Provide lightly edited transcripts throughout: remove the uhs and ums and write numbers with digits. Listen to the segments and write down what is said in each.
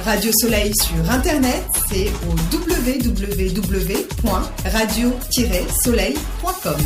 Radio Soleil sur Internet, c'est au www.radio-soleil.com.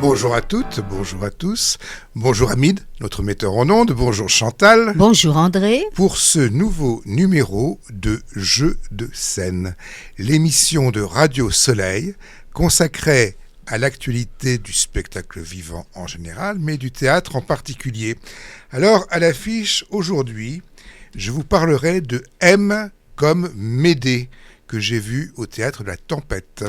Bonjour à toutes, bonjour à tous, bonjour Hamid, notre metteur en ondes, bonjour Chantal. Bonjour André. Pour ce nouveau numéro de Jeux de scène, l'émission de Radio Soleil consacrée à l'actualité du spectacle vivant en général, mais du théâtre en particulier. Alors, à l'affiche aujourd'hui, je vous parlerai de M comme Médée, que j'ai vu au Théâtre de la Tempête.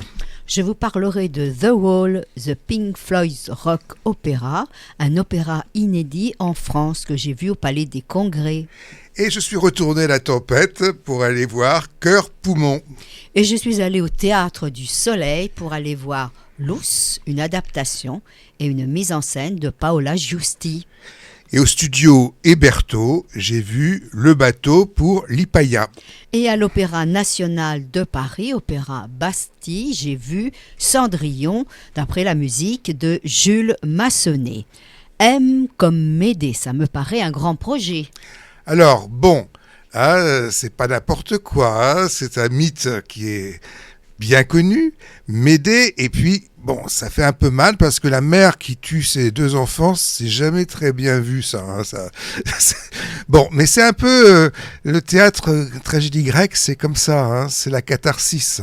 Je vous parlerai de The Wall, The Pink Floyd's Rock Opera, un opéra inédit en France que j'ai vu au Palais des Congrès. Et je suis retourné à la Tempête pour aller voir Cœur-Poumon. Et je suis allé au Théâtre du Soleil pour aller voir Luce, une adaptation et une mise en scène de Paola Giusti. Et au studio Héberto, j'ai vu Le Bateau pour Lipaïa. Et à l'Opéra National de Paris, Opéra Bastille, j'ai vu Cendrillon, d'après la musique de Jules Massenet. M comme Médée, ça me paraît un grand projet. Alors, bon, c'est pas n'importe quoi, c'est un mythe qui est bien connu, Médée, et puis, bon, ça fait un peu mal parce que la mère qui tue ses deux enfants, c'est jamais très bien vu, ça. Bon, mais c'est un peu le théâtre tragédie grecque, c'est comme ça, c'est la catharsis.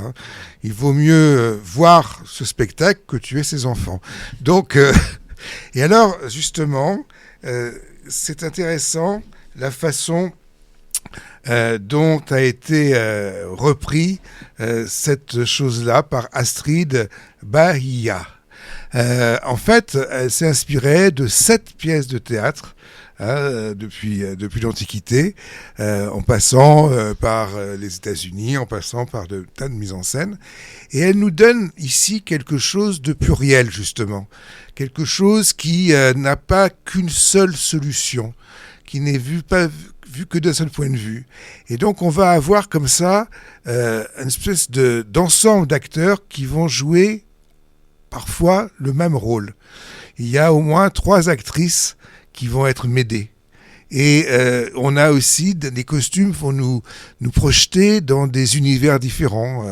Il vaut mieux voir ce spectacle que tuer ses enfants. Donc, et alors, justement, c'est intéressant la façon dont a été repris cette chose-là par Astrid Bahia. En fait, elle s'est inspirée de 7 pièces de théâtre depuis l'Antiquité, en passant par les États-Unis, en passant par de tas de mises en scène. Et elle nous donne ici quelque chose de pluriel, justement. Quelque chose qui n'a pas qu'une seule solution, qui n'est vu que d'un seul point de vue. Et donc on va avoir comme ça une espèce d'ensemble d'acteurs qui vont jouer parfois le même rôle. Il y a au moins 3 actrices qui vont être Médée. Et on a aussi des costumes qui vont nous projeter dans des univers différents.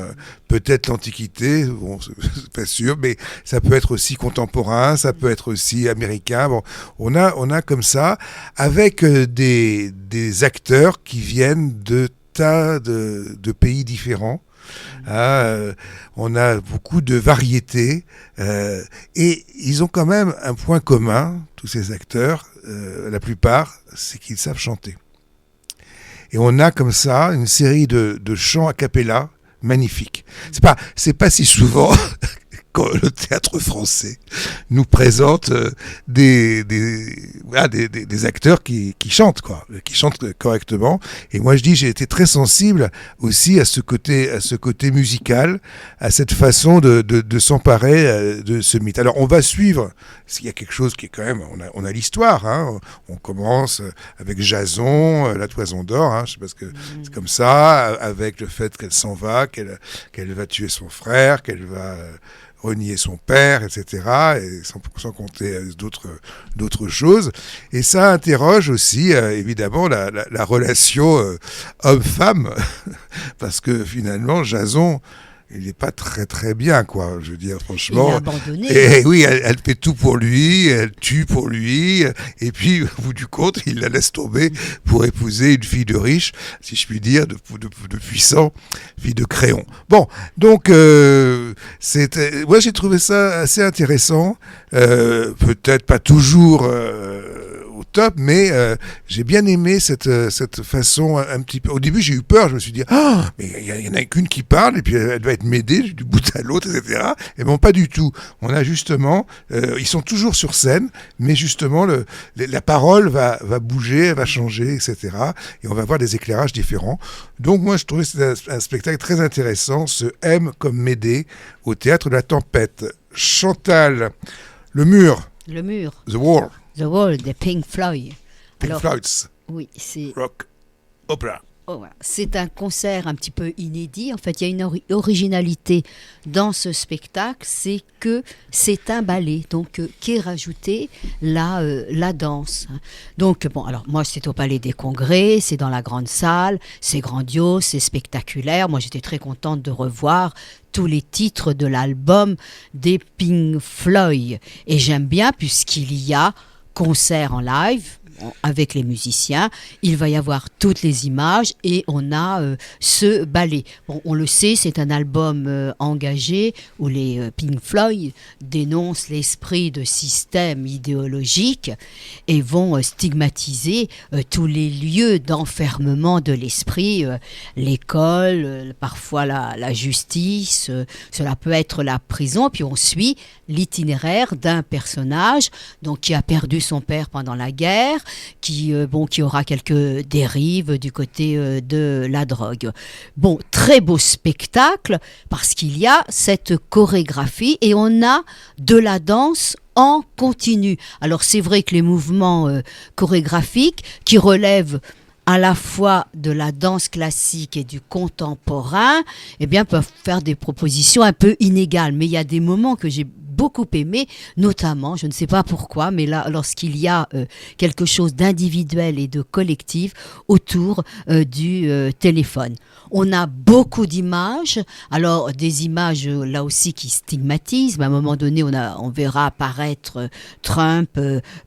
Peut-être l'Antiquité, bon, c'est pas sûr, mais ça peut être aussi contemporain, ça peut être aussi américain. Bon, on a comme ça, avec des acteurs qui viennent de tas de pays différents. On a beaucoup de variétés et ils ont quand même un point commun, tous ces acteurs, la plupart, c'est qu'ils savent chanter. Et on a comme ça une série de chants a cappella magnifiques. C'est pas si souvent quand le théâtre français nous présente des acteurs qui chantent, qui chantent correctement. Et moi je dis, j'ai été très sensible aussi à ce côté musical, à cette façon de s'emparer de ce mythe. Alors on va suivre, s'il y a quelque chose qui est quand même, on a l'histoire, on commence avec Jason, la toison d'or, je sais pas ce que c'est comme ça, avec le fait qu'elle s'en va, qu'elle va tuer son frère, qu'elle va renier son père, etc., et sans compter d'autres choses. Et ça interroge aussi, évidemment, la relation homme-femme, parce que finalement, Jason, il n'est pas très très bien, quoi. Je veux dire, franchement. Il a abandonné. Et oui, elle fait tout pour lui, elle tue pour lui, et puis au bout du compte, il la laisse tomber pour épouser une fille de riche, si je puis dire, de puissant, fille de Créon. Bon, donc moi j'ai trouvé ça assez intéressant, peut-être pas toujours au top, mais j'ai bien aimé cette façon un petit peu. Au début, j'ai eu peur, je me suis dit, mais il y en a qu'une qui parle, et puis elle doit être Médée du bout à l'autre, etc. Et bon, pas du tout. On a justement, ils sont toujours sur scène, mais justement, la parole va bouger, elle va changer, etc. Et on va avoir des éclairages différents. Donc moi, je trouvais que c'était un spectacle très intéressant, ce M comme Médée, au Théâtre de la Tempête. Chantal, le mur. The Wall. The Wall de Pink Floyd. Pink Floyd's Oui, c'est Rock Opera. Oh, voilà. C'est un concert un petit peu inédit. En fait, il y a une originalité dans ce spectacle, c'est que c'est un ballet, donc qui est rajouté la danse. Donc bon, alors moi c'est au Palais des Congrès, c'est dans la grande salle, c'est grandiose, c'est spectaculaire. Moi j'étais très contente de revoir tous les titres de l'album des Pink Floyd, et j'aime bien puisqu'il y a concert en live avec les musiciens, il va y avoir toutes les images et on a ce ballet. Bon, on le sait, c'est un album engagé où les Pink Floyd dénoncent l'esprit de système idéologique et vont stigmatiser tous les lieux d'enfermement de l'esprit, l'école, parfois la justice, cela peut être la prison. Puis on suit l'itinéraire d'un personnage donc, qui a perdu son père pendant la guerre, qui aura quelques dérives du côté de la drogue. Bon, très beau spectacle parce qu'il y a cette chorégraphie et on a de la danse en continu. Alors c'est vrai que les mouvements chorégraphiques qui relèvent à la fois de la danse classique et du contemporain, eh bien, peuvent faire des propositions un peu inégales. Mais il y a des moments que j'ai beaucoup aimé, notamment, je ne sais pas pourquoi, mais là, lorsqu'il y a quelque chose d'individuel et de collectif autour du téléphone. On a beaucoup d'images, alors des images là aussi qui stigmatisent, à un moment donné on verra apparaître Trump,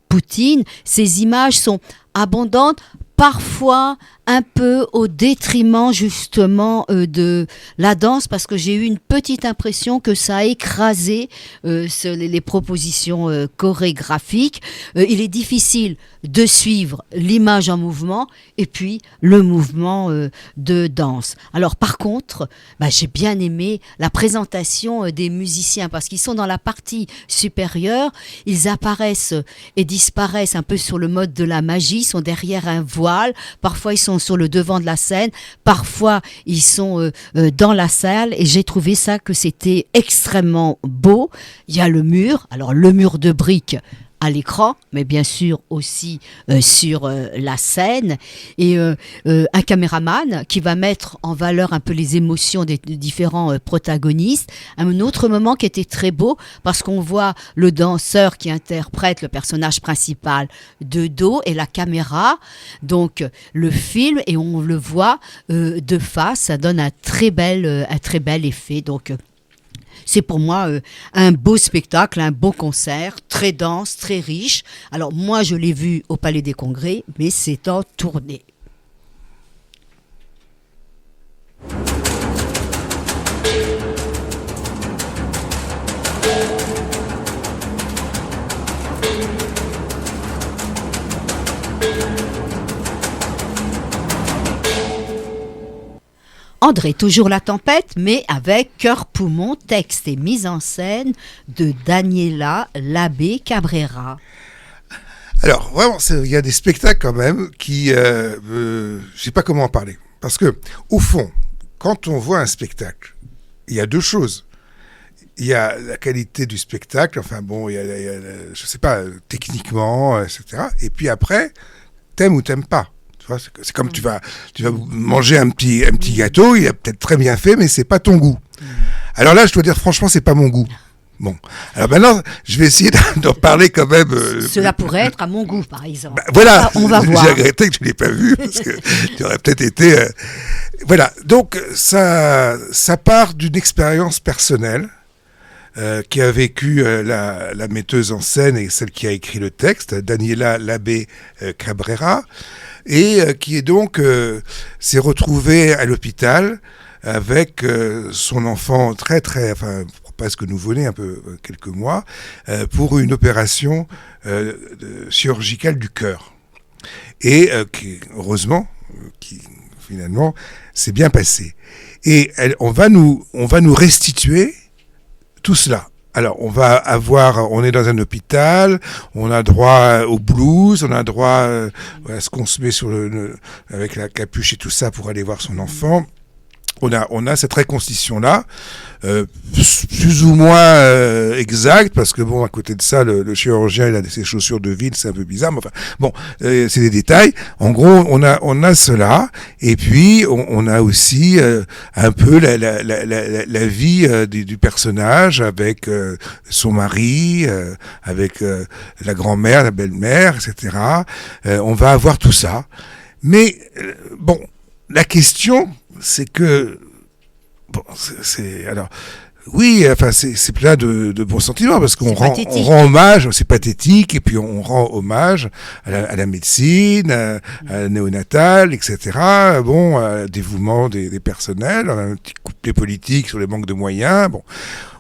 Poutine. Ces images sont abondantes, parfois un peu au détriment justement de la danse, parce que j'ai eu une petite impression que ça a écrasé les propositions chorégraphiques. Il est difficile de suivre l'image en mouvement et puis le mouvement de danse. Alors par contre, j'ai bien aimé la présentation des musiciens parce qu'ils sont dans la partie supérieure, ils apparaissent et disparaissent un peu sur le mode de la magie, ils sont derrière un voile, parfois ils sont sur le devant de la scène, parfois ils sont dans la salle, et j'ai trouvé ça que c'était extrêmement beau. Il y a le mur, alors le mur de briques à l'écran, mais bien sûr aussi sur la scène, et un caméraman qui va mettre en valeur un peu les émotions des différents protagonistes. Un autre moment qui était très beau, parce qu'on voit le danseur qui interprète le personnage principal de dos et la caméra, donc le film, et on le voit de face, ça donne un très bel effet. Donc c'est pour moi un beau spectacle, un beau concert, très dense, très riche. Alors moi, je l'ai vu au Palais des Congrès, mais c'est en tournée. André, toujours la tempête, mais avec Cœur Poumon, texte et mise en scène de Daniela Labbé Cabrera. Alors, vraiment, il y a des spectacles quand même qui... je sais pas comment en parler. Parce que, au fond, quand on voit un spectacle, il y a deux choses. Il y a la qualité du spectacle, enfin bon, il y a je sais pas, techniquement, etc. Et puis après, t'aimes ou t'aimes pas. C'est comme tu vas manger un petit gâteau, il est peut-être très bien fait, mais c'est pas ton goût. Alors là, je dois dire franchement, c'est pas mon goût. Bon, alors maintenant, je vais essayer d'en parler quand même. Cela pourrait être à mon goût, par exemple. Voilà, on va voir. J'ai regretté que je l'ai pas vu parce que tu aurais peut-être été. Voilà, donc ça part d'une expérience personnelle. Qui a vécu la metteuse en scène et celle qui a écrit le texte, Daniela Labbé Cabrera, et qui est donc s'est retrouvée à l'hôpital avec son enfant presque nouveau-né, un peu quelques mois, pour une opération chirurgicale du cœur. Et qui, heureusement, finalement, s'est bien passé. Et on va nous restituer tout cela. Alors, on est dans un hôpital, on a droit au blues, on a droit à ce qu'on se met avec la capuche et tout ça pour aller voir son enfant. on a cette reconstitution-là, plus ou moins exacte, parce que bon, à côté de ça, le chirurgien, il a ses chaussures de ville, c'est un peu bizarre, mais enfin, bon, c'est des détails. En gros, on a cela, et puis on a aussi un peu la vie du personnage avec son mari, avec la grand-mère, la belle-mère, etc. On va avoir tout ça. Mais bon, la question, c'est que bon, alors oui, enfin c'est plein de bons sentiments parce qu'on rend hommage, c'est pathétique, et puis on rend hommage à la médecine, à la néonatale, etc. Bon, à dévouement des personnels, on a un petit couplet politique sur les manques de moyens. Bon,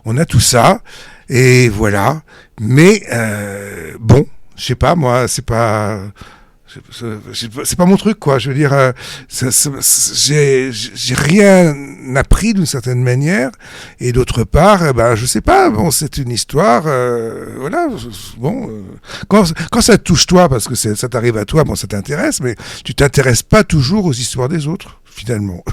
on a tout ça et voilà. Mais bon, je sais pas, moi, c'est pas mon truc, quoi. Je veux dire, j'ai rien appris d'une certaine manière, et d'autre part, ben je sais pas. Bon, c'est une histoire, voilà. Bon, quand ça te touche toi, parce que ça t'arrive à toi, bon, ça t'intéresse, mais tu t'intéresses pas toujours aux histoires des autres. Finalement.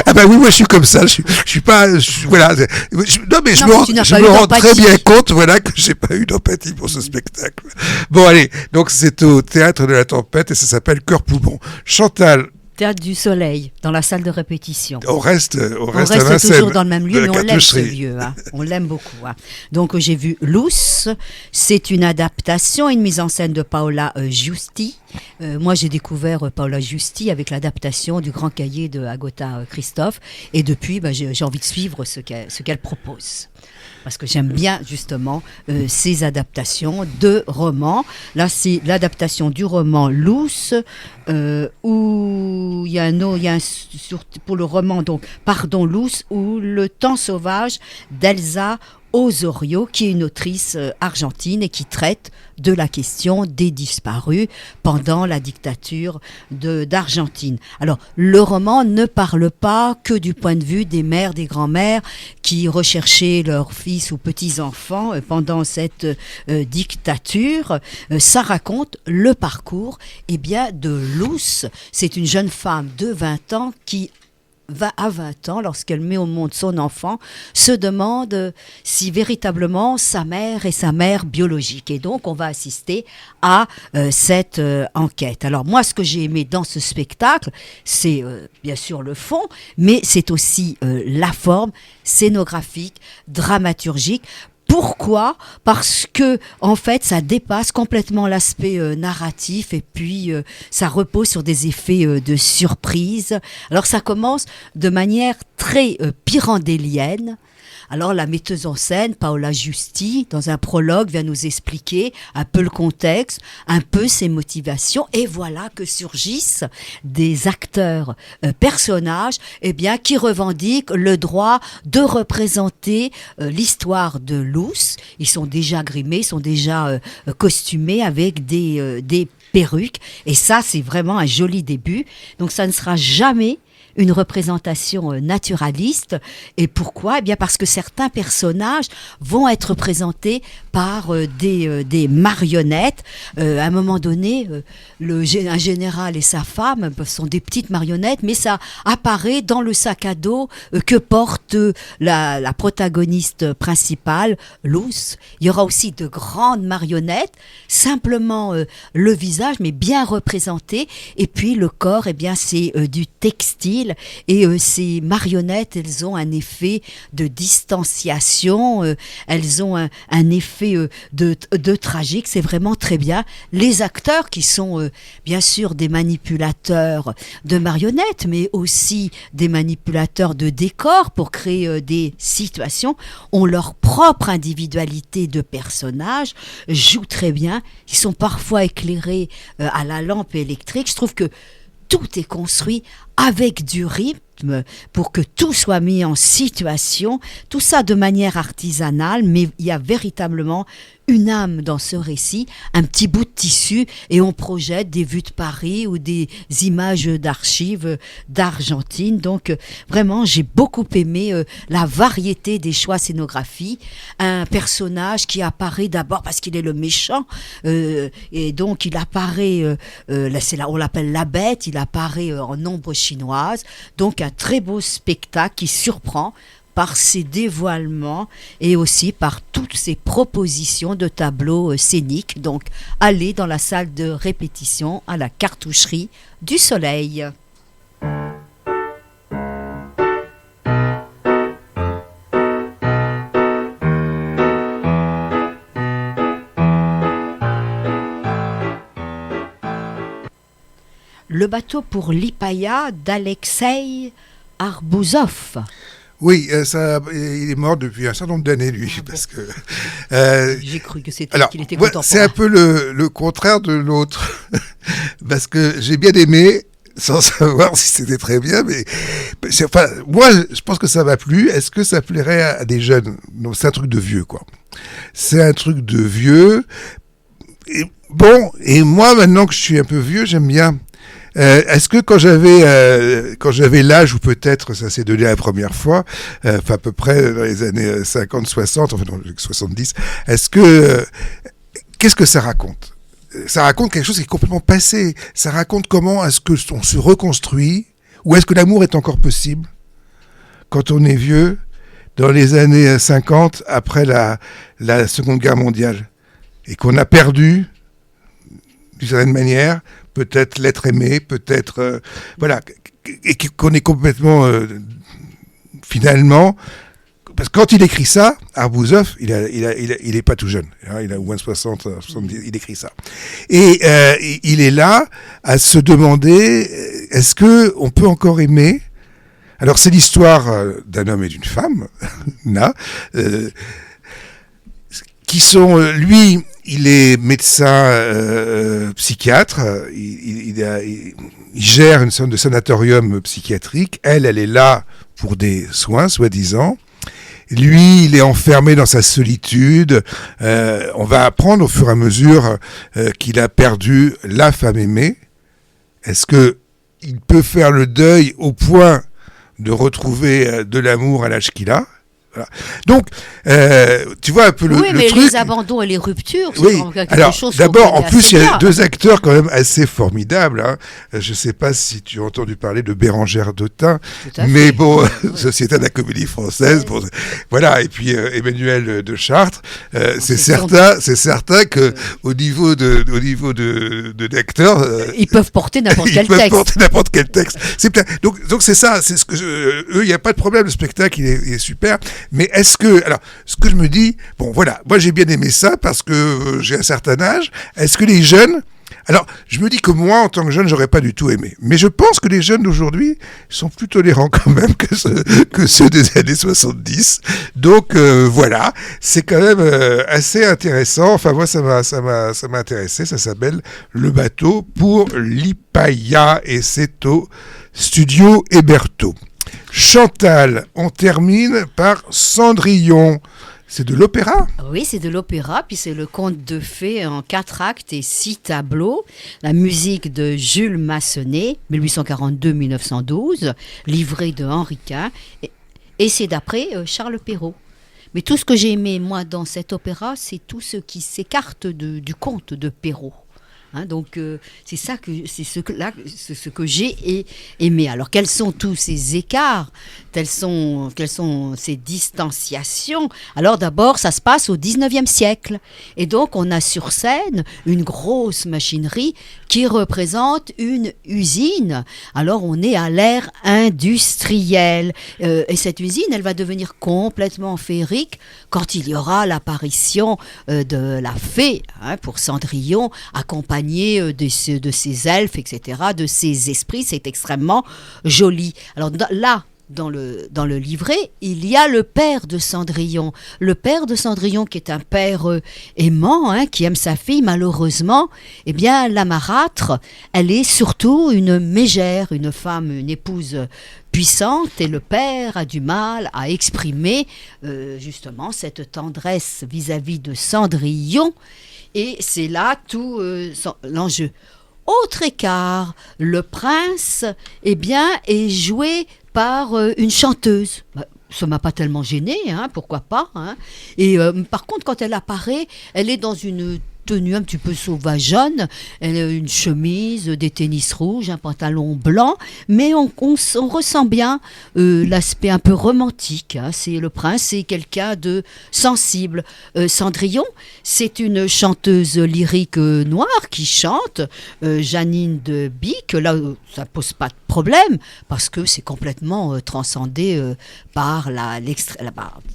Ah ben oui, moi je suis comme ça, je suis pas, voilà. Je me rends très bien compte, voilà, que j'ai pas eu d'empathie pour ce spectacle. Bon allez, donc c'est au Théâtre de la Tempête et ça s'appelle Cœur Poubon. Chantal. Théâtre du Soleil, dans la salle de répétition. On reste toujours dans le même lieu, mais on l'aime ce vieux. Hein. On l'aime beaucoup. Hein. Donc j'ai vu Luce, c'est une adaptation, une mise en scène de Paola Giusti. Moi j'ai découvert Paola Giusti avec l'adaptation du Grand Cahier de Agota Christophe. Et depuis, j'ai envie de suivre ce qu'elle propose. Parce que j'aime bien justement ces adaptations de romans. Là, c'est l'adaptation du roman Luce, où il y a pour le roman, donc, pardon, Luce, ou Le Temps sauvage d'Elsa Osorio, qui est une autrice argentine et qui traite de la question des disparus pendant la dictature d'Argentine. Alors, le roman ne parle pas que du point de vue des mères, des grands-mères qui recherchaient leurs fils ou petits-enfants pendant cette dictature. Ça raconte le parcours de Luce. C'est une jeune femme de 20 ans qui à 20 ans, lorsqu'elle met au monde son enfant, se demande si véritablement sa mère est sa mère biologique. Et donc, on va assister à cette enquête. Alors moi, ce que j'ai aimé dans ce spectacle, c'est bien sûr le fond, mais c'est aussi la forme scénographique, dramaturgique. Pourquoi ? Parce que, en fait, ça dépasse complètement l'aspect narratif et puis ça repose sur des effets de surprise. Alors, ça commence de manière très pyrandélienne. Alors, la metteuse en scène, Paola Giusti, dans un prologue, vient nous expliquer un peu le contexte, un peu ses motivations, et voilà que surgissent des acteurs, personnages, qui revendiquent le droit de représenter l'histoire de Luce. Ils sont déjà grimés, ils sont déjà costumés avec des perruques, et ça, c'est vraiment un joli début. Donc, ça ne sera jamais une représentation naturaliste. Et pourquoi ? Eh bien parce que certains personnages vont être présentés par des marionnettes. À un moment donné, un général et sa femme sont des petites marionnettes, mais ça apparaît dans le sac à dos que porte la protagoniste principale, Luce. Il y aura aussi de grandes marionnettes, simplement le visage, mais bien représenté. Et puis le corps, c'est du textile. Et ces marionnettes, elles ont un effet de distanciation, elles ont un effet de tragique, c'est vraiment très bien. Les acteurs qui sont bien sûr des manipulateurs de marionnettes, mais aussi des manipulateurs de décors pour créer des situations, ont leur propre individualité de personnages, jouent très bien, ils sont parfois éclairés à la lampe électrique. Je trouve que tout est construit avec du rythme pour que tout soit mis en situation, tout ça de manière artisanale, mais il y a véritablement une âme dans ce récit, un petit bout de tissu, et on projette des vues de Paris ou des images d'archives d'Argentine. Donc vraiment, j'ai beaucoup aimé la variété des choix scénographiques. Un personnage qui apparaît d'abord parce qu'il est le méchant, et donc il apparaît, on l'appelle la bête, il apparaît en ombre chinoise. Donc un très beau spectacle qui surprend par ses dévoilements et aussi par toutes ses propositions de tableaux scéniques. Donc, allez dans la salle de répétition à la Cartoucherie du Soleil. Le bateau pour Lipaïa d'Alexei Arbouzov. Oui, il est mort depuis un certain nombre d'années, lui, parce que... J'ai cru que c'était qu'il était ouais, contemporain. c'est un peu le contraire de l'autre, parce que j'ai bien aimé, sans savoir si c'était très bien, mais enfin, moi, je pense que ça m'a plu. Est-ce que ça plairait à des jeunes? Non, c'est un truc de vieux, quoi. C'est un truc de vieux. Et moi, maintenant que je suis un peu vieux, j'aime bien... est-ce que quand j'avais l'âge où peut-être ça s'est donné la première fois, enfin à peu près dans les années 50, 60, enfin non, 70, qu'est-ce que ça raconte? Ça raconte quelque chose qui est complètement passé. Ça raconte comment est-ce que on se reconstruit, ou est-ce que l'amour est encore possible quand on est vieux, dans les années 50, après la Seconde Guerre mondiale, et qu'on a perdu, d'une certaine manière, peut-être l'être aimé, peut-être... voilà, et qu'on est complètement... finalement... Parce que quand il écrit ça, Arbouzov, il est pas tout jeune. Hein, il a au moins 60, 70, il écrit ça. Et il est là à se demander, est-ce que on peut encore aimer? Alors c'est l'histoire d'un homme et d'une femme, là, qui sont... lui, il est médecin psychiatre, il gère une sorte de sanatorium psychiatrique. Elle est là pour des soins, soi-disant. Lui, il est enfermé dans sa solitude. On va apprendre au fur et à mesure qu'il a perdu la femme aimée. Est-ce que il peut faire le deuil au point de retrouver de l'amour à l'âge qu'il a? Voilà. Donc, tu vois un peu le truc. Oui, mais les abandons et les ruptures, c'est oui. quelque Alors, chose. d'abord, en plus, il y a deux acteurs quand même assez formidables. Hein. Je ne sais pas si tu as entendu parler de Bérengère Dautun, mais bon, Société de la Comédie Française. Bon, voilà. Et puis Emmanuel de Chartres. C'est certain que au niveau d'acteurs, ils peuvent porter n'importe quel texte. Ils peuvent porter n'importe quel texte. Donc c'est ça. C'est ce que eux, il n'y a pas de problème. Le spectacle, il est super. Mais est-ce que... Alors, ce que je me dis... Bon, voilà. Moi, j'ai bien aimé ça parce que j'ai un certain âge. Est-ce que les jeunes... Alors, je me dis que moi, en tant que jeune, j'aurais pas du tout aimé. Mais je pense que les jeunes d'aujourd'hui sont plus tolérants quand même que ceux des années 70. Donc, voilà. C'est quand même assez intéressant. Enfin, moi, ça m'a intéressé. Ça s'appelle Le bateau pour Lipaïa et c'est au Studio Hébertot. Chantal, on termine par Cendrillon. C'est de l'opéra? Oui, c'est de l'opéra, puis c'est le conte de fées en 4 actes et 6 tableaux. La musique de Jules Massenet, 1842-1912, livré de Henri Quint, et c'est d'après Charles Perrault. Mais tout ce que j'ai aimé, moi, dans cet opéra, c'est tout ce qui s'écarte du conte de Perrault. Hein, donc c'est ce que j'ai aimé. Alors quels sont tous ces écarts, quelles sont ces distanciations? Alors d'abord ça se passe au 19e siècle et donc on a sur scène une grosse machinerie qui représente une usine. Alors on est à l'ère industrielle et cette usine elle va devenir complètement féerique quand il y aura l'apparition de la fée, hein, pour Cendrillon, accompagnée de ces elfes, etc., de ces esprits. C'est extrêmement joli. Alors là, dans le livret, il y a le père de Cendrillon. Le père de Cendrillon qui est un père aimant, qui aime sa fille, malheureusement, eh bien la marâtre, elle est surtout une mégère, une femme, une épouse puissante, et le père a du mal à exprimer justement cette tendresse vis-à-vis de Cendrillon, et c'est là tout l'enjeu. Autre écart, le prince est joué par une chanteuse. Ça m'a pas tellement gêné, pourquoi pas. Et par contre, quand elle apparaît, elle est dans une tenue un petit peu sauvageonne, elle a une chemise, des tennis rouges, un pantalon blanc, mais on ressent bien l'aspect un peu romantique. C'est le prince, c'est quelqu'un de sensible. Cendrillon, c'est une chanteuse lyrique noire qui chante, Janine de Bic. Là, ça pose pas de problème parce que c'est complètement transcendé par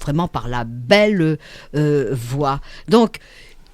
vraiment par la belle voix. Donc,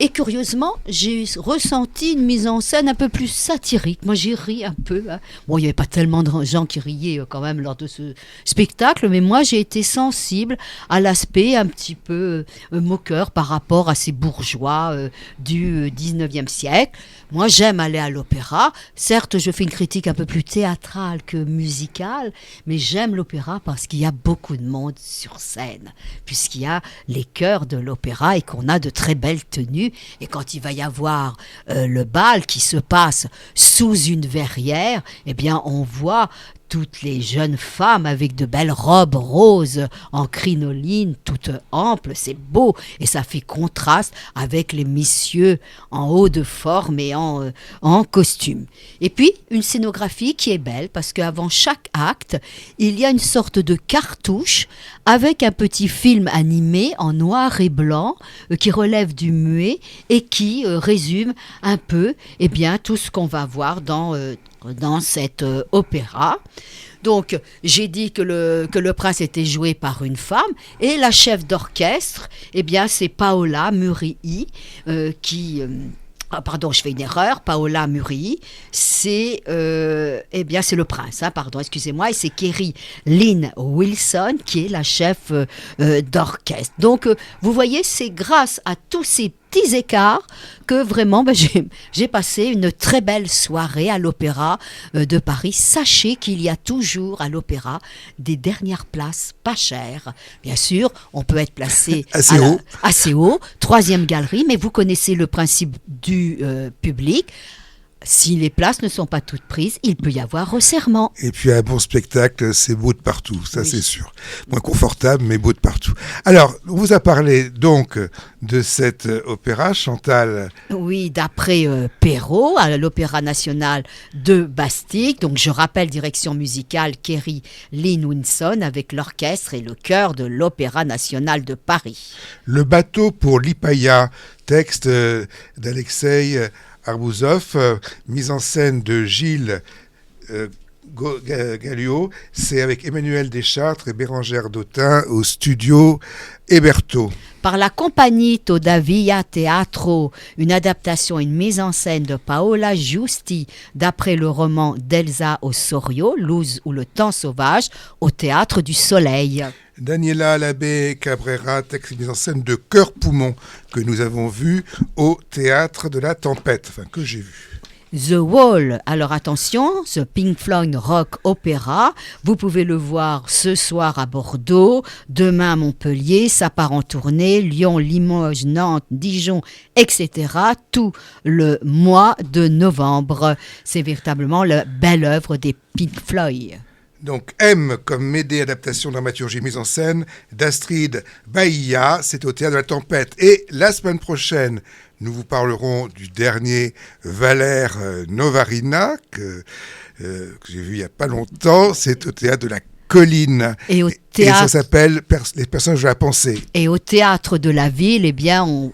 et curieusement, j'ai ressenti une mise en scène un peu plus satirique. Moi, j'ai ri un peu. Bon, il n'y avait pas tellement de gens qui riaient quand même lors de ce spectacle, mais moi, j'ai été sensible à l'aspect un petit peu moqueur par rapport à ces bourgeois du 19e siècle. Moi, j'aime aller à l'opéra. Certes, je fais une critique un peu plus théâtrale que musicale, mais j'aime l'opéra parce qu'il y a beaucoup de monde sur scène, puisqu'il y a les chœurs de l'opéra et qu'on a de très belles tenues. Et quand il va y avoir le bal qui se passe sous une verrière, eh bien on voit toutes les jeunes femmes avec de belles robes roses en crinoline, toutes amples, c'est beau et ça fait contraste avec les messieurs en haut de forme et en costume. Et puis une scénographie qui est belle parce qu'avant chaque acte, il y a une sorte de cartouche avec un petit film animé en noir et blanc qui relève du muet et qui résume un peu tout ce qu'on va voir dans cet opéra. Donc, j'ai dit que le prince était joué par une femme et la chef d'orchestre, c'est Paola Murii qui... pardon, je fais une erreur. Paola Murii, c'est le prince. Pardon, excusez-moi. Et c'est Kerry Lynn Wilson qui est la chef d'orchestre. Donc, vous voyez, c'est grâce à tous ces petits écarts que vraiment j'ai passé une très belle soirée à l'Opéra de Paris. Sachez qu'il y a toujours à l'Opéra des dernières places pas chères. Bien sûr, on peut être placé assez haut, 3e galerie, mais vous connaissez le principe du public. Si les places ne sont pas toutes prises, il peut y avoir resserrement. Et puis un bon spectacle, c'est beau de partout, ça c'est sûr. Moins confortable, mais beau de partout. Alors, on vous a parlé donc de cet opéra, Chantal. Oui, d'après Perrault, à l'Opéra national de Bastille. Donc je rappelle, direction musicale Kerry Lynn Wilson avec l'orchestre et le chœur de l'Opéra national de Paris. Le bateau pour Lipaïa, texte d'Alexei Arbouzov, mise en scène de Gilles Galliot, c'est avec Emmanuel Deschartres et Bérangère Dautin au studio Hébertot. Par la compagnie Todavia Teatro, une adaptation et une mise en scène de Paola Giusti d'après le roman d'Elsa Osorio, Luz ou le temps sauvage, au Théâtre du Soleil. Daniela Labbé Cabrera, texte et mise en scène de Cœur Poumon, que nous avons vu au Théâtre de la Tempête, que j'ai vu. The Wall, alors attention, ce Pink Floyd Rock Opéra, vous pouvez le voir ce soir à Bordeaux, demain à Montpellier, ça part en tournée, Lyon, Limoges, Nantes, Dijon, etc. tout le mois de novembre. C'est véritablement la belle œuvre des Pink Floyd. Donc M comme Médée, adaptation dramaturgie mise en scène d'Astrid Bahia, c'est au Théâtre de la Tempête. Et la semaine prochaine, nous vous parlerons du dernier Valère Novarina, que j'ai vu il n'y a pas longtemps, c'est au Théâtre de la Colline. Et ça s'appelle Les personnages de la pensée. Et au Théâtre de la Ville,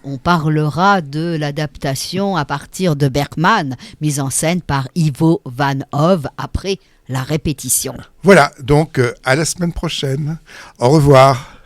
on parlera de l'adaptation à partir de Bergman, mise en scène par Ivo Van Hove, après la répétition. Voilà, donc à la semaine prochaine. Au revoir.